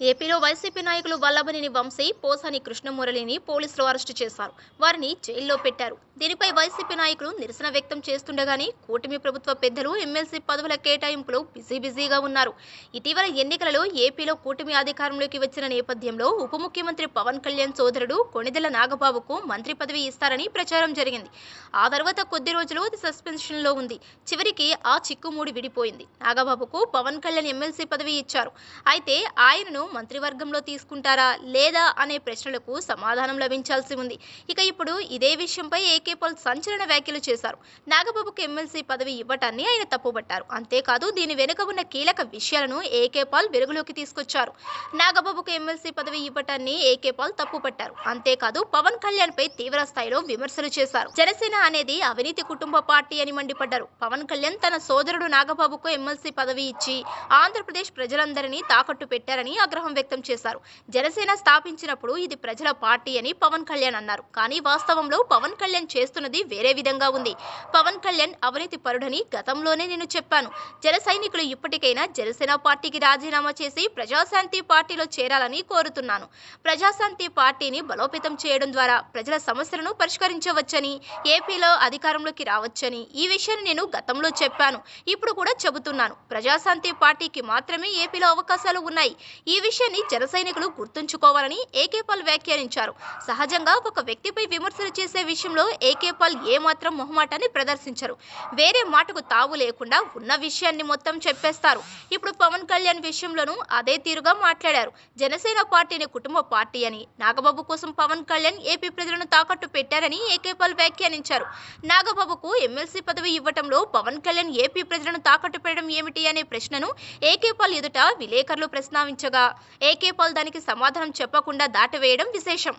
ఏపీలో వైసీపీ నాయకులు వల్లభనేని వంశీ, పోసాని కృష్ణమురళిని పోలీసులు అరెస్టు చేశారు. వారిని జైల్లో పెట్టారు. దీనిపై వైసీపీ నాయకులు నిరసన వ్యక్తం చేస్తుండగానే కూటమి ప్రభుత్వ పెద్దలు ఎమ్మెల్సీ పదవుల కేటాయింపులో బిజీగా ఉన్నారు. ఇటీవల ఎన్నికలలో ఏపీలో కూటమి అధికారంలోకి వచ్చిన నేపథ్యంలో ఉప ముఖ్యమంత్రి పవన్ కళ్యాణ్ సోదరుడు కొణిదెల నాగబాబుకు మంత్రి పదవి ఇస్తారని ప్రచారం జరిగింది. ఆ తర్వాత కొద్ది రోజులు అది సస్పెన్షన్లో ఉంది. చివరికి ఆ చిక్కుముడి విడిపోయింది. నాగబాబుకు పవన్ కళ్యాణ్ ఎమ్మెల్సీ పదవి ఇచ్చారు. అయితే ఆయనను మంత్రివర్గంలో తీసుకుంటారా లేదా అనే ప్రశ్నలకు సమాధానం లభించాల్సి ఉంది. ఇక ఇప్పుడు ఇదే విషయంపై ఏకే పాల్ సంచలన వ్యాఖ్యలు చేశారు. నాగబాబుకు ఎమ్మెల్సీ పదవి ఇవ్వటాన్ని ఆయన తప్పుపట్టారు. అంతేకాదు దీని వెనుక ఉన్న కీలక విషయాలను ఏకే పాల్ వెలుగులోకి తీసుకొచ్చారు. నాగబాబుకు ఎమ్మెల్సీ పదవి ఇవ్వటాన్ని ఏకే పాల్ తప్పుపట్టారు. అంతేకాదు పవన్ కళ్యాణ్ పై తీవ్ర స్థాయిలో విమర్శలు చేశారు. జనసేన అనేది అవినీతి కుటుంబ పార్టీ అని మండిపడ్డారు. పవన్ కళ్యాణ్ తన సోదరుడు నాగబాబుకు ఎమ్మెల్సీ పదవి ఇచ్చి ఆంధ్రప్రదేశ్ ప్రజలందరినీ తాకట్టు పెట్టారని ఆగ్రహం వ్యక్తం చేశారు. జనసేన స్థాపించినప్పుడు ఇది ప్రజల పార్టీ అని పవన్ కళ్యాణ్ అన్నారు. కానీ వాస్తవంలో పవన్ కళ్యాణ్ చేస్తున్నది వేరే విధంగా ఉంది. పవన్ కళ్యాణ్ అవినీతి పరుడని గతంలోనే నేను చెప్పాను. జన సైనికులు ఇప్పటికైనా జనసేన పార్టీకి రాజీనామా చేసి ప్రజాశాంతి పార్టీలో చేరాలని కోరుతున్నాను. ప్రజాశాంతి పార్టీని బలోపేతం చేయడం ద్వారా ప్రజల సమస్యలను పరిష్కరించవచ్చని, ఏపీలో అధికారంలోకి రావచ్చని ఈ విషయాన్ని నేను గతంలో చెప్పాను. ఇప్పుడు కూడా చెబుతున్నాను. ప్రజాశాంతి పార్టీకి మాత్రమే ఏపీలో అవకాశాలు ఉన్నాయి. ఈ విషయాన్ని జన సైనికులు గుర్తుంచుకోవాలని ఏకే పాల్ వ్యాఖ్యానించారు. సహజంగా ఒక వ్యక్తిపై విమర్శలు చేసే విషయంలో ఏకే పాల్ ఏమాత్రం మొహమాటాన్ని ప్రదర్శించరు. వేరే మాటకు తావు లేకుండా ఉన్న విషయాన్ని మొత్తం చెప్పేస్తారు. ఇప్పుడు పవన్ కళ్యాణ్ విషయంలోనూ అదే తీరుగా మాట్లాడారు. జనసేన పార్టీని కుటుంబ పార్టీ అని, నాగబాబు కోసం పవన్ కళ్యాణ్ ఏపీ ప్రజలను తాకట్టు పెట్టారని ఏకే పాల్ వ్యాఖ్యానించారు. నాగబాబుకు ఎమ్మెల్సీ పదవి ఇవ్వటంలో పవన్ కళ్యాణ్ ఏపీ ప్రజలను తాకట్టు పెట్టడం ఏమిటి అనే ప్రశ్నను ఏకే పాల్ ఎదుట విలేకరులు ప్రశ్నించగా ఏకే పాల్ దానికి సమాధానం చెప్పకుండా దాటవేయడం విశేషం.